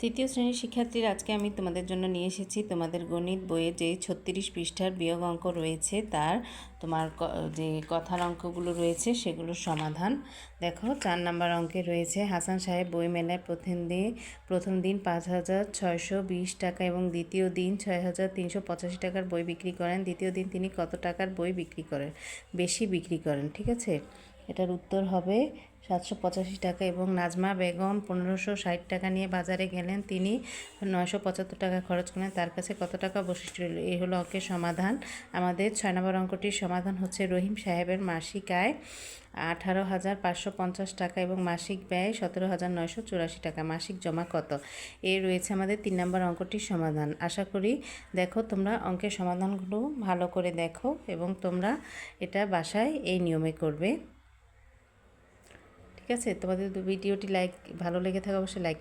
তৃতীয় শ্রেণীর শিক্ষার্থীরা, আজকে আমি তোমাদের জন্য নিয়ে এসেছি তোমাদের গণিত বইয়ে যে 36 পৃষ্ঠার বিয়োগ অঙ্ক রয়েছে তার তোমার যে কথার অঙ্কগুলো রয়েছে সেগুলোর সমাধান। দেখো, 4 নম্বর অঙ্কে রয়েছে হাসান সাহেব বই মেলায় প্রথম দিন 5,620 টাকা এবং দ্বিতীয় দিন 6,385 টাকার বই বিক্রি করেন। দ্বিতীয় দিন তিনি কত টাকার বই বিক্রি করেন, বেশি বিক্রি করেন? ঠিক আছে, এটার উত্তর হবে 785 টাকা। এবং নাজমা বেগম 1560 টাকা নিয়ে বাজারে গেলেন, তিনি 975 টাকা খরচ করলেন, তার কাছে কত টাকা অবশিষ্ট রইল? এই হলো অঙ্কের সমাধান। আমাদের 6 নম্বর অঙ্কটির সমাধান হচ্ছে রহিম সাহেবের মাসিক আয় 18,550 টাকা এবং মাসিক ব্যয় 17,984 টাকা। মাসিক জমা কত? এই রয়েছে আমাদের 3 নম্বর অঙ্কটির সমাধান। আশা করি দেখো তোমরা অঙ্কের সমাধানগুলো ভালো করে দেখো এবং তোমরা এটা বাসায় এই নিয়মে করবে। ঠিক আছে, তোমাদের ভিডিওটি ভালো লেগে থাকে অবশ্যই লাইক